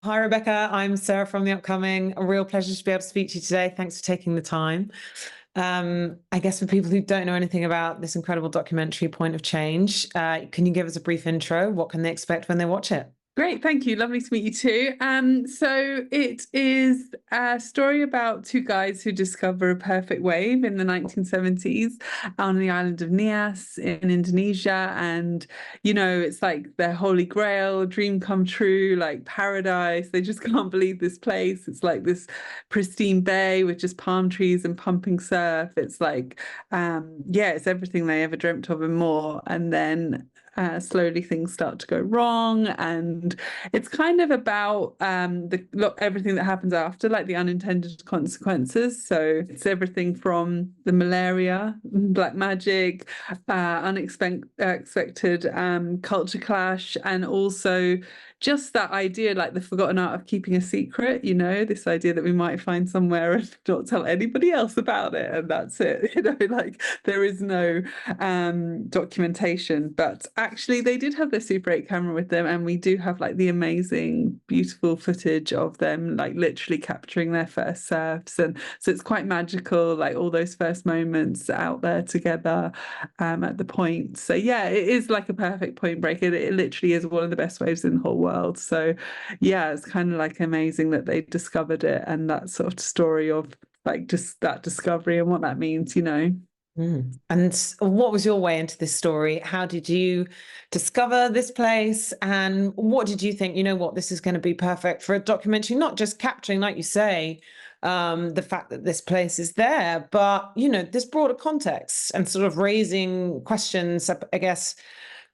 Hi, Rebecca. I'm Sarah from The Upcoming. A real pleasure to be able to speak to you today. Thanks for taking the time. I guess for people who don't know anything about this incredible documentary, Point of Change, can you give us a brief intro? What can they expect when they watch it? Great, thank you. Lovely to meet you too. So it is a story about two guys who discover a perfect wave in the 1970s on the island of Nias in Indonesia. And, it's like their holy grail, dream come true, like paradise. They just can't believe this place. It's like this pristine bay with just palm trees and pumping surf. It's like, it's everything they ever dreamt of and more. And then slowly things start to go wrong, and it's kind of about everything that happens after, like the unintended consequences. So it's everything from the malaria, black magic, unexpected culture clash, and also just that idea, like the forgotten art of keeping a secret, this idea that we might find somewhere and not tell anybody else about it, and that's it. Like there is no documentation, but actually they did have their Super 8 camera with them, and we do have like the amazing, beautiful footage of them like literally capturing their first surfs. And so it's quite magical, like all those first moments out there together at the point. So yeah, it is like a perfect point break. It literally is one of the best waves in the whole world. So yeah, it's kind of like amazing that they discovered it, and that sort of story of like just that discovery and what that means. And what was your way into this story? How did you discover this place? And what did you think, this is going to be perfect for a documentary, not just capturing, like you say, the fact that this place is there, but, this broader context and sort of raising questions, I guess,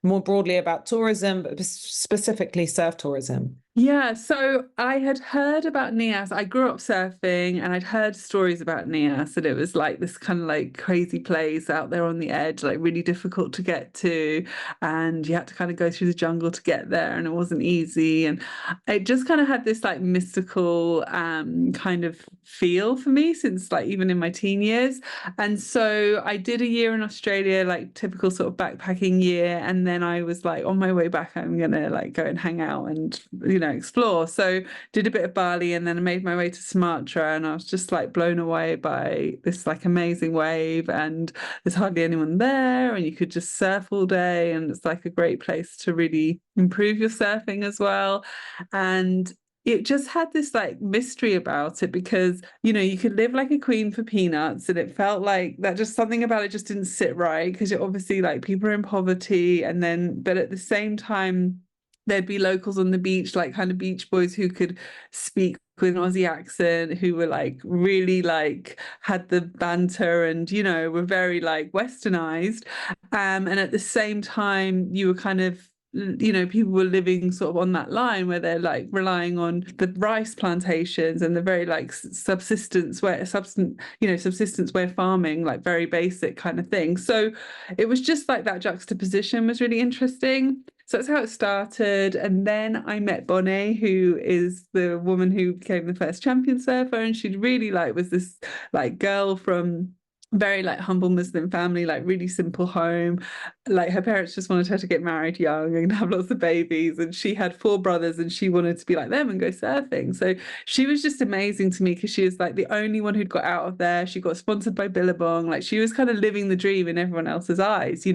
more broadly about tourism, but specifically surf tourism. Yeah, so I had heard about Nias. I grew up surfing, and I'd heard stories about Nias, and it was like this kind of like crazy place out there on the edge, like really difficult to get to. And you had to kind of go through the jungle to get there, and it wasn't easy. And it just kind of had this like mystical kind of feel for me since like even in my teen years. And so I did a year in Australia, like typical sort of backpacking year. And then I was like, on my way back, I'm gonna like go and hang out and explore. So did a bit of Bali, and then I made my way to Sumatra, and I was just like blown away by this like amazing wave, and there's hardly anyone there, and you could just surf all day, and it's like a great place to really improve your surfing as well. And it just had this like mystery about it, because you could live like a queen for peanuts, and it felt like that just something about it just didn't sit right, because you're obviously like people are in poverty, and then but at the same time there'd be locals on the beach, like kind of beach boys who could speak with an Aussie accent, who were like really like had the banter, and were very like westernized. And at the same time you were kind of people were living sort of on that line where they're like relying on the rice plantations and the very like subsistence way of farming, like very basic kind of thing. So it was just like that juxtaposition was really interesting. So that's how it started. And then I met Bonnie, who is the woman who became the first champion surfer. And she really like was this like girl from very like humble Muslim family, like really simple home. Like her parents just wanted her to get married young and have lots of babies. And she had four brothers, and she wanted to be like them and go surfing. So she was just amazing to me, because she was like the only one who'd got out of there. She got sponsored by Billabong. Like she was kind of living the dream in everyone else's eyes,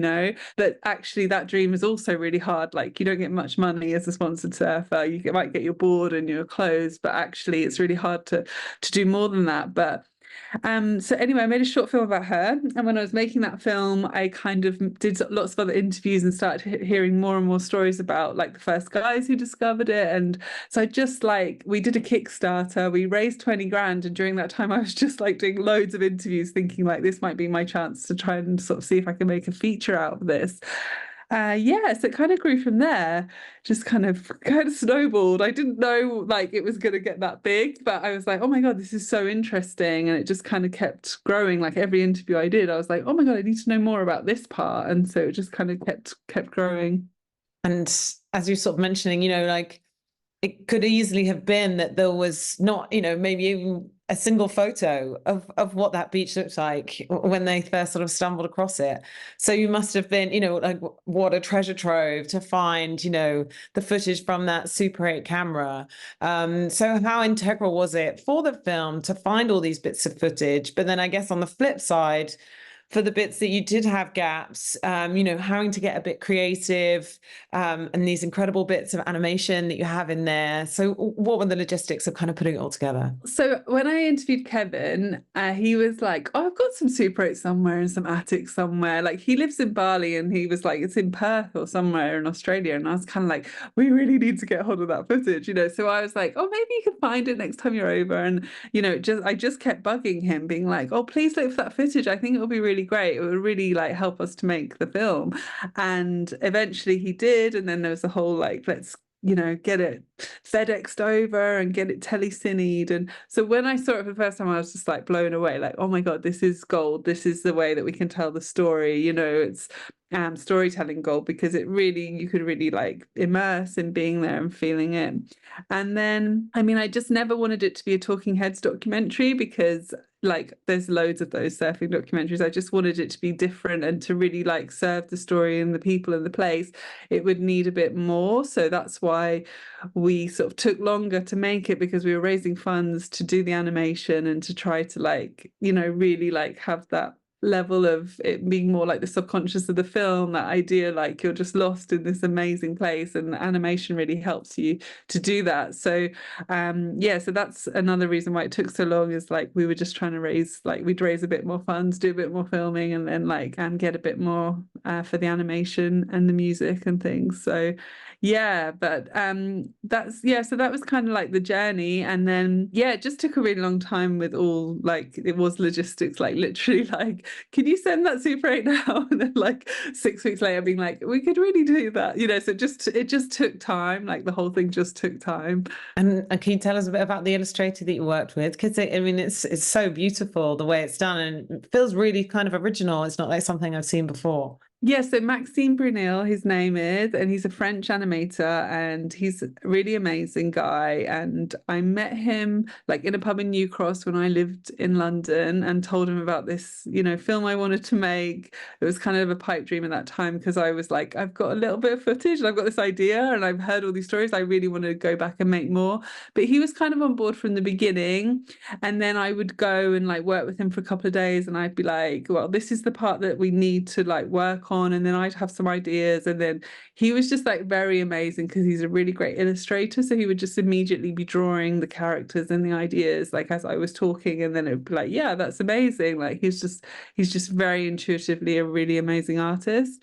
But actually that dream is also really hard. Like you don't get much money as a sponsored surfer. You might get your board and your clothes, but actually it's really hard to do more than that. But so anyway, I made a short film about her. And when I was making that film, I kind of did lots of other interviews and started hearing more and more stories about like the first guys who discovered it. And so I just like, we did a Kickstarter, we raised 20 grand. And during that time, I was just like doing loads of interviews, thinking like this might be my chance to try and sort of see if I can make a feature out of this. So it kind of grew from there, just kind of snowballed. I didn't know like it was going to get that big, but I was like, oh my God, this is so interesting. And it just kind of kept growing. Like every interview I did, I was like, oh my God, I need to know more about this part. And so it just kind of kept growing. And as you're sort of mentioning, like it could easily have been that there was not, maybe even a single photo of what that beach looked like when they first sort of stumbled across it. So you must have been, like what a treasure trove to find, the footage from that Super 8 camera. So how integral was it for the film to find all these bits of footage? But then I guess on the flip side, for the bits that you did have gaps, having to get a bit creative, and these incredible bits of animation that you have in there. So what were the logistics of kind of putting it all together? So when I interviewed Kevin, he was like, "Oh, I've got some Super 8 somewhere in some attic somewhere." Like he lives in Bali, and he was like, "It's in Perth or somewhere in Australia." And I was kind of like, "We really need to get hold of that footage," So I was like, "Oh, maybe you can find it next time you're over." And I just kept bugging him, being like, "Oh, please look for that footage. I think it will be really great. It would really like help us to make the film." And eventually he did. And then there was a whole like, let's get it FedExed over and get it telecinied. And so when I saw it for the first time, I was just like blown away, like, oh my God, this is gold. This is the way that we can tell the story. It's storytelling gold, because you could really like immerse in being there and feeling it. And then, I mean, I just never wanted it to be a talking heads documentary, because like there's loads of those surfing documentaries. I just wanted it to be different, and to really like serve the story and the people and the place, it would need a bit more. So that's why we sort of took longer to make it, because we were raising funds to do the animation and to try to like, really like have that level of it being more like the subconscious of the film, that idea like you're just lost in this amazing place, and animation really helps you to do that. So so that's another reason why it took so long, is like we were just trying to we'd raise a bit more funds, do a bit more filming, and then like get a bit more for the animation and the music and things. So but so that was kind of like the journey. And then it just took a really long time with all like, it was logistics, like literally like, can you send that Super 8 now? And then like 6 weeks later being like, we could really do that, so it just took time. Like the whole thing just took time. And can you tell us a bit about the illustrator that you worked with? Because I mean, it's so beautiful the way it's done, and it feels really kind of original. It's not like something I've seen before. Yeah, so Maxime Brunel, his name is, and he's a French animator, and he's a really amazing guy. And I met him like in a pub in New Cross when I lived in London, and told him about this, film I wanted to make. It was kind of a pipe dream at that time, because I was like, I've got a little bit of footage and I've got this idea and I've heard all these stories. I really want to go back and make more. But he was kind of on board from the beginning. And then I would go and like work with him for a couple of days, and I'd be like, well, this is the part that we need to like work on, and then I'd have some ideas. And then he was just like very amazing, because he's a really great illustrator, so he would just immediately be drawing the characters and the ideas like as I was talking, and then it would be like, yeah, that's amazing. Like he's just very intuitively a really amazing artist,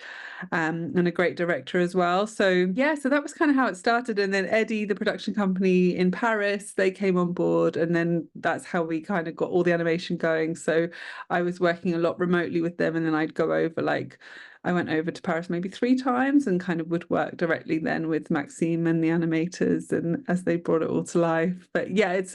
and a great director as well. So so that was kind of how it started. And then Eddie, the production company in Paris, they came on board, and then that's how we kind of got all the animation going. So I was working a lot remotely with them, and then I'd go over, like I went over to Paris maybe 3 times, and kind of would work directly then with Maxime and the animators, and as they brought it all to life. But it's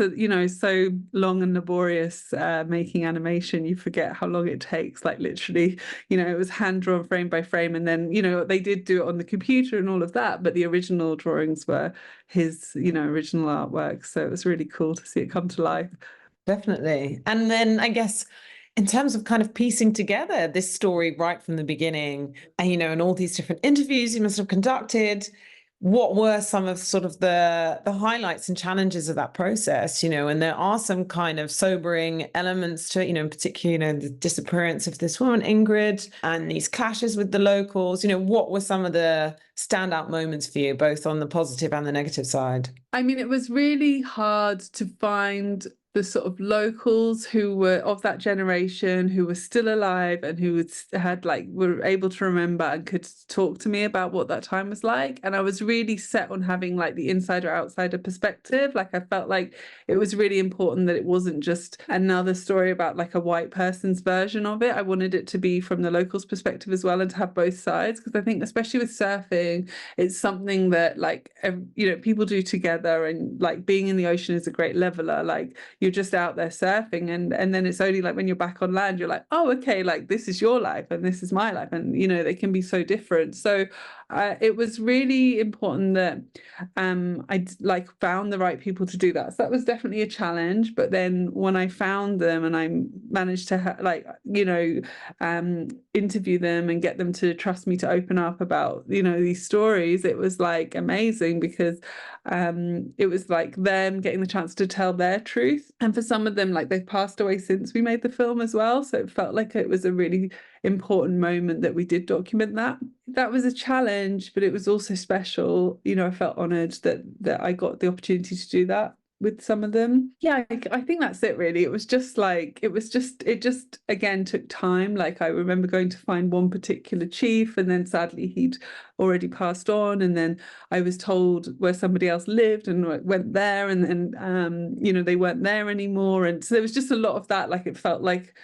so long and laborious making animation. You forget how long it takes. Like literally, it was hand drawn frame by frame, and then they did do it on the computer and all of that, but the original drawings were his original artwork. So it was really cool to see it come to life. Definitely. And then I guess in terms of kind of piecing together this story right from the beginning, and and all these different interviews you must have conducted, what were some of sort of the highlights and challenges of that process? And there are some kind of sobering elements to it, in particular, the disappearance of this woman Ingrid, and these clashes with the locals. What were some of the standout moments for you, both on the positive and the negative side? I mean, it was really hard to find the sort of locals who were of that generation, who were still alive, and who were able to remember and could talk to me about what that time was like. And I was really set on having like the insider outsider perspective. Like I felt like it was really important that it wasn't just another story about like a white person's version of it. I wanted it to be from the locals' perspective as well, and to have both sides, because I think especially with surfing, it's something that like people do together, and like being in the ocean is a great leveler. Like you're just out there surfing, and then it's only like when you're back on land, you're like, oh, okay, like this is your life and this is my life, and they can be so different. So it was really important that I like found the right people to do that. So that was definitely a challenge. But then when I found them and I managed to interview them and get them to trust me to open up about these stories, it was like amazing, because it was like them getting the chance to tell their truth. And for some of them, like, they've passed away since we made the film as well, so it felt like it was a really important moment that we did document that. That was a challenge, but it was also special. I felt honored that I got the opportunity to do that with some of them. Yeah, I think that's it really. It just again took time. Like, I remember going to find one particular chief, and then sadly he'd already passed on, and then I was told where somebody else lived and went there, and then they weren't there anymore. And so there was just a lot of that. Like, it felt like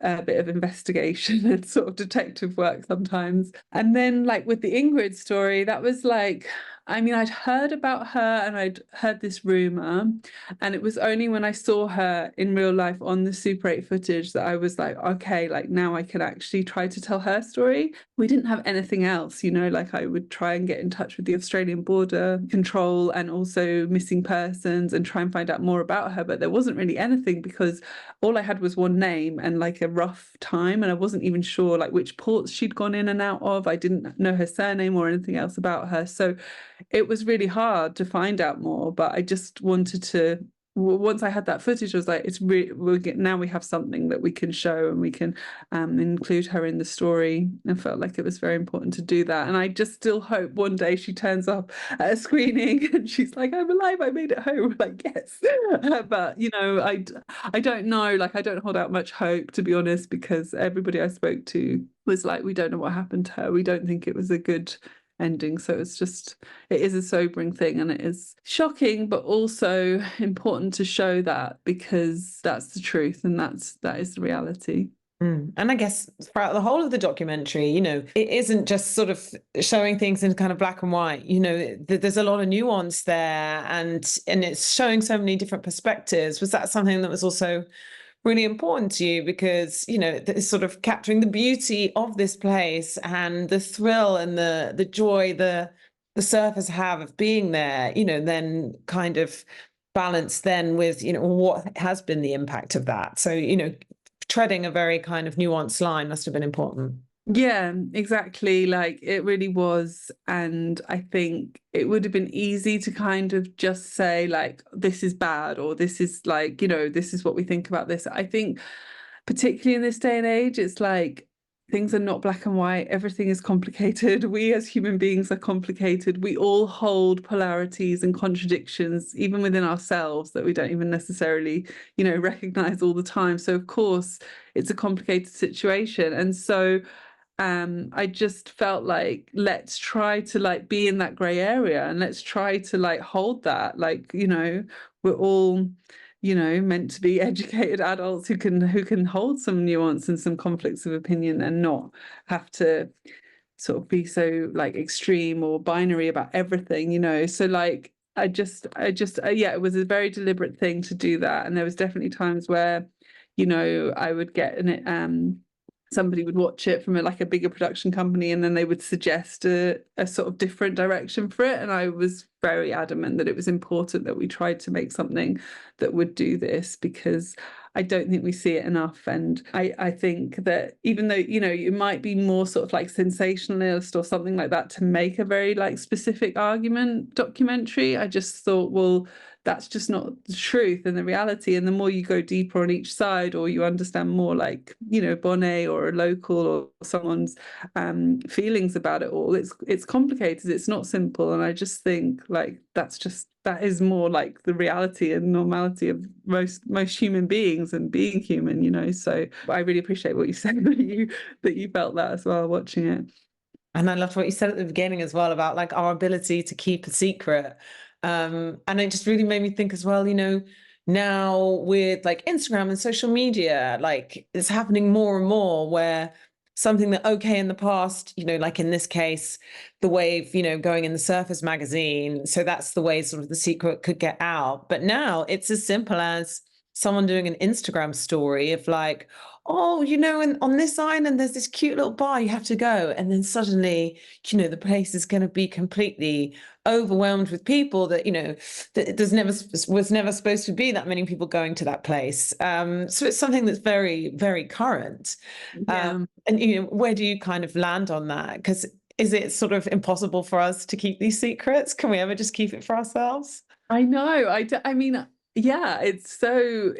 a bit of investigation and sort of detective work sometimes. And then, like, with the Ingrid story, that was like, I mean, I'd heard about her and I'd heard this rumor, and it was only when I saw her in real life on the Super 8 footage that I was like, okay, like, now I can actually try to tell her story. We didn't have anything else, like, I would try and get in touch with the Australian Border Control and also missing persons and try and find out more about her, but there wasn't really anything, because all I had was one name and like a rough time, and I wasn't even sure like which ports she'd gone in and out of. I didn't know her surname or anything else about her, so it was really hard to find out more. But I just wanted to, once I had that footage, I was like, it's really, now we have something that we can show, and we can include her in the story. I felt like it was very important to do that, and I just still hope one day she turns up at a screening and she's like, I'm alive, I made it home. Like, yes. But I don't know, like, I don't hold out much hope, to be honest, because everybody I spoke to was like, we don't know what happened to her, we don't think it was a good ending. So it is a sobering thing, and it is shocking, but also important to show that, because that's the truth, and that is the reality. And I guess throughout the whole of the documentary, it isn't just sort of showing things in kind of black and white. There's a lot of nuance there, and it's showing so many different perspectives. Was that something that was also really important to you, because it's sort of capturing the beauty of this place and the thrill and the joy the surfers have of being there, then kind of balance then with what has been the impact of that. So treading a very kind of nuanced line must have been important. Yeah, exactly. Like, it really was. And I think it would have been easy to kind of just say, like, this is bad, or this is like, this is what we think about this. I think particularly in this day and age, it's like, things are not black and white. Everything is complicated. We as human beings are complicated. We all hold polarities and contradictions, even within ourselves, that we don't even necessarily, recognize all the time. So of course it's a complicated situation. And so I just felt like, let's try to like be in that gray area, and let's try to like hold that, like, we're all meant to be educated adults who can hold some nuance and some conflicts of opinion, and not have to sort of be so like extreme or binary about everything, so like I just yeah, it was a very deliberate thing to do that. And there was definitely times where I would get somebody would watch it from a bigger production company, and then they would suggest a sort of different direction for it. And I was very adamant that it was important that we tried to make something that would do this, because I don't think we see it enough. And I think that even though, it might be more sort of like sensationalist or something like that to make a very like specific argument documentary, I just thought, well, that's just not the truth and the reality. And the more you go deeper on each side, or you understand more, like, Bonnet or a local or someone's feelings about it all, it's complicated. It's not simple. And I just think like that is more like the reality and normality of most human beings and being human, so I really appreciate what you said, that you felt that as well watching it. And I loved what you said at the beginning as well about like our ability to keep a secret. And it just really made me think as well, now with like Instagram and social media, like it's happening more and more, where something that, okay, in the past, like in this case, the wave, going in the Surfers magazine. So that's the way sort of the secret could get out. But now it's as simple as someone doing an Instagram story of like, oh, you know, and on this island there's this cute little bar, you have to go. And then suddenly, you know, the place is going to be completely overwhelmed with people that, you know, that there's never was never supposed to be that many people going to that place. So it's something that's very, very current. Yeah. And you know, where do you kind of land on that? Because is it sort of impossible for us to keep these secrets? Can we ever just keep it for ourselves? I know. I mean, yeah, it's so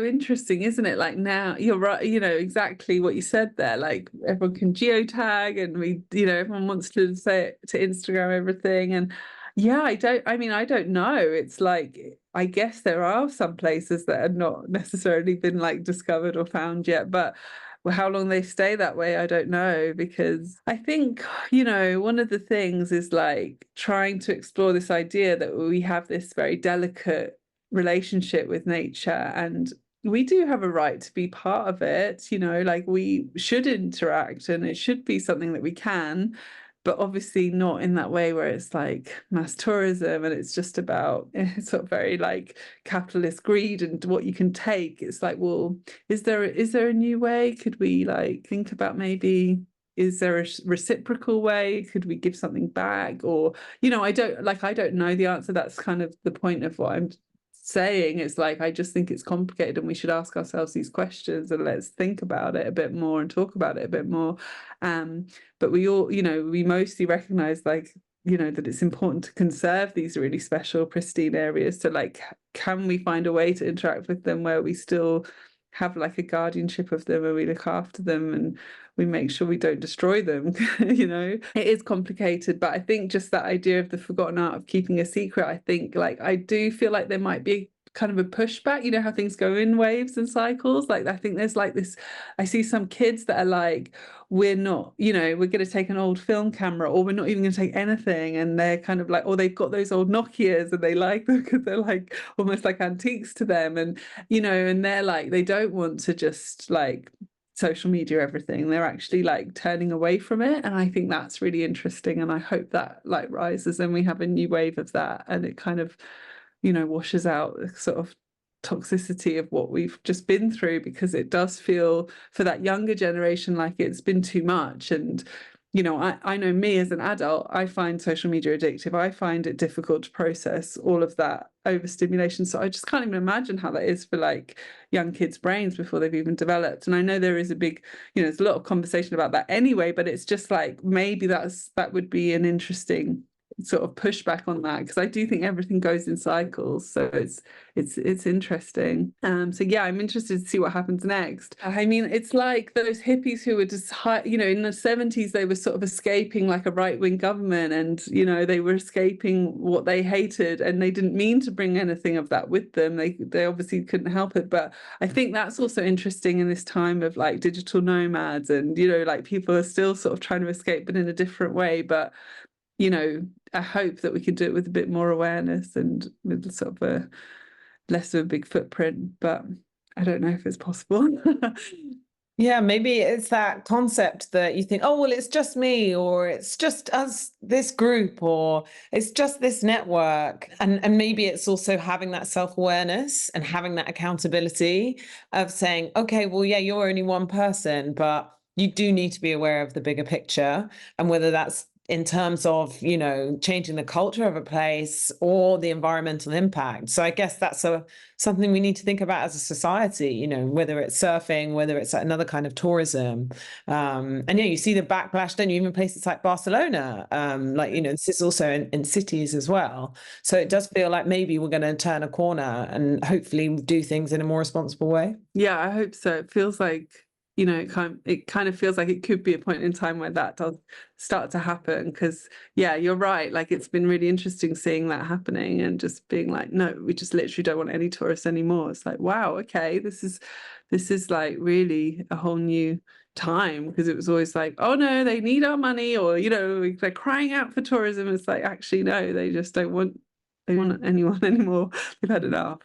interesting, isn't it? Like now, you're right. You know exactly what you said there. Like everyone can geotag, and everyone wants to say to Instagram everything. And yeah, I don't know. It's like I guess there are some places that have not necessarily been like discovered or found yet, but. Well, how long they stay that way, I don't know, because I think, one of the things is like trying to explore this idea that we have this very delicate relationship with nature, and we do have a right to be part of it, like we should interact and it should be something that we can, but obviously not in that way where it's like mass tourism and it's just about sort of very like capitalist greed and what you can take. It's like, well, is there a new way? Could we like think about maybe, is there a reciprocal way? Could we give something back? Or, I don't know the answer. That's kind of the point of what I'm saying. It's like I just think it's complicated and we should ask ourselves these questions and let's think about it a bit more and talk about it a bit more. But we all, we mostly recognize like, that it's important to conserve these really special pristine areas. So like, can we find a way to interact with them where we still have like a guardianship of them and we look after them and we make sure we don't destroy them? It is complicated, but I think just that idea of the forgotten art of keeping a secret, I think like I do feel like there might be kind of a pushback, how things go in waves and cycles. Like I think there's like this, I see some kids that are like, we're not, we're going to take an old film camera, or we're not even going to take anything, and they're kind of like, or they've got those old Nokias and they like them because they're like almost like antiques to them, and and they're like, they don't want to just like social media everything, they're actually like turning away from it. And I think that's really interesting, and I hope that like rises and we have a new wave of that, and it kind of washes out the sort of toxicity of what we've just been through, because it does feel for that younger generation like it's been too much. And I know me as an adult, I find social media addictive. I find it difficult to process all of that overstimulation. So I just can't even imagine how that is for like young kids' brains before they've even developed. And I know there is a big, there's a lot of conversation about that anyway, but it's just like maybe that would be an interesting sort of pushback on that, because I do think everything goes in cycles. So it's interesting. So yeah, I'm interested to see what happens next. I mean, it's like those hippies who were just in the 70s, they were sort of escaping like a right-wing government, and they were escaping what they hated, and they didn't mean to bring anything of that with them. They obviously couldn't help it. But I think that's also interesting in this time of like digital nomads, and like people are still sort of trying to escape but in a different way. But I hope that we can do it with a bit more awareness and with sort of a less of a big footprint, but I don't know if it's possible. Yeah, maybe it's that concept that you think, oh, well, it's just me, or it's just us, this group, or it's just this network. And maybe it's also having that self-awareness and having that accountability of saying, okay, well, yeah, you're only one person, but you do need to be aware of the bigger picture, and whether that's in terms of, changing the culture of a place or the environmental impact. So I guess that's something we need to think about as a society, whether it's surfing, whether it's another kind of tourism. And yeah, you see the backlash, don't you? Even places like Barcelona, this is also in cities as well. So it does feel like maybe we're going to turn a corner and hopefully do things in a more responsible way. Yeah, I hope so. It feels like it kind of feels like it could be a point in time where that does start to happen, because yeah, you're right, like it's been really interesting seeing that happening and just being like, no, we just literally don't want any tourists anymore. It's like, wow, okay, this is like really a whole new time, because it was always like, oh no, they need our money, or they're crying out for tourism. It's like, actually no, they just don't want anyone anymore. They've had enough.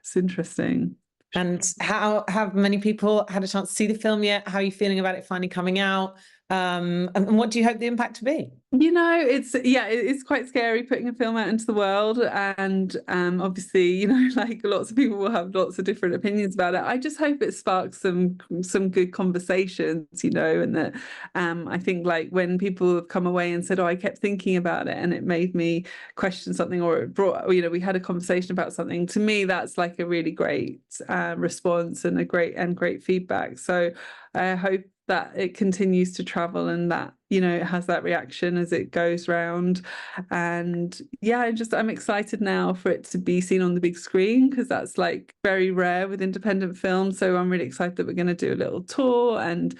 It's interesting. And how have many people had a chance to see the film yet? How are you feeling about it finally coming out? And what do you hope the impact to be? You know, it's quite scary putting a film out into the world, and obviously, you know, like lots of people will have lots of different opinions about it. I just hope it sparks some good conversations, you know, and that I think like when people have come away and said, "Oh, I kept thinking about it, and it made me question something," or it brought, you know, we had a conversation about something. To me, that's like a really great response and a great feedback. So I hope that it continues to travel and that, you know, it has that reaction as it goes round. And yeah, I'm excited now for it to be seen on the big screen, because that's like very rare with independent films. So I'm really excited that we're going to do a little tour, and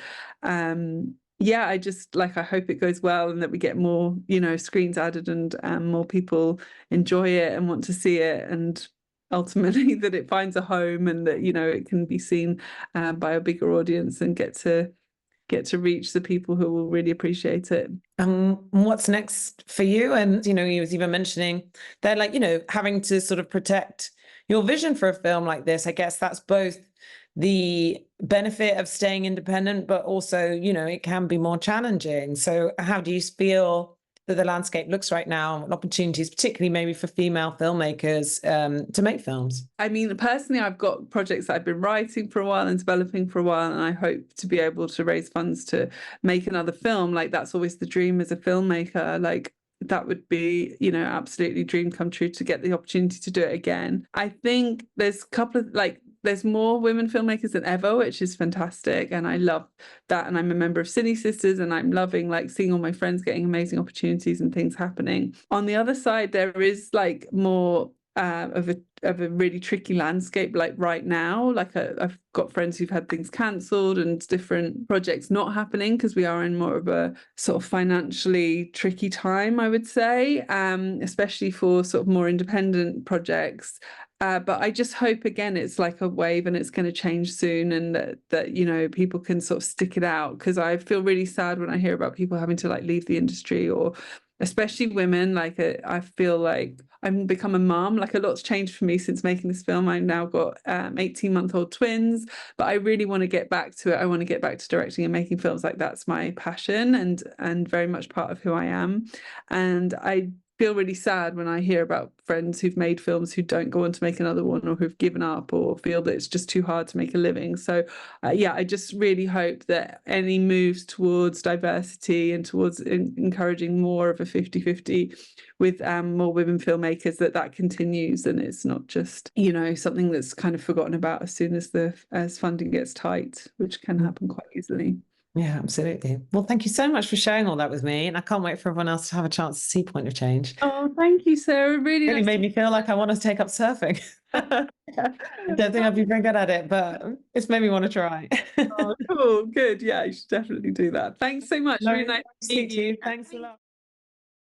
yeah, I hope it goes well and that we get more, you know, screens added, and more people enjoy it and want to see it, and ultimately that it finds a home, and that, you know, it can be seen by a bigger audience and get to reach the people who will really appreciate it. What's next for you? And, you know, you was even mentioning they're like, you know, having to sort of protect your vision for a film like this. I guess that's both the benefit of staying independent, but also, you know, it can be more challenging. So how do you feel that the landscape looks right now, and opportunities, particularly maybe for female filmmakers, to make films? I mean, personally, I've got projects that I've been writing for a while and developing for a while, and I hope to be able to raise funds to make another film. Like, that's always the dream as a filmmaker. Like, that would be, you know, absolutely dream come true to get the opportunity to do it again. I think there's a couple of like, there's more women filmmakers than ever, which is fantastic, and I love that. And I'm a member of Cine Sisters, and I'm loving like seeing all my friends getting amazing opportunities and things happening. On the other side, there is like more of a really tricky landscape like right now. Like I've got friends who've had things cancelled and different projects not happening, because we are in more of a sort of financially tricky time, I would say, especially for sort of more independent projects. But I just hope, again, it's like a wave and it's going to change soon, and that, you know, people can sort of stick it out, because I feel really sad when I hear about people having to like leave the industry, or especially women. Like I feel like I've become a mum. Like, a lot's changed for me since making this film. I've now got 18-month-old twins, but I really want to get back to it. I want to get back to directing and making films. Like, that's my passion, and very much part of who I am. And I feel really sad when I hear about friends who've made films who don't go on to make another one, or who've given up, or feel that it's just too hard to make a living. So yeah, I just really hope that any moves towards diversity and towards encouraging more of a 50-50 with more women filmmakers, that continues, and it's not just, you know, something that's kind of forgotten about as soon as funding gets tight, which can happen quite easily. Yeah, absolutely. Well, thank you so much for sharing all that with me. And I can't wait for everyone else to have a chance to see Point of Change. Oh, thank you, Sarah. Really Really made me feel like I want to take up surfing. I don't think I'd be very good at it, but it's made me want to try. Oh, cool. Good. Yeah, you should definitely do that. Thanks so much. Really nice to meet you. Thanks a lot.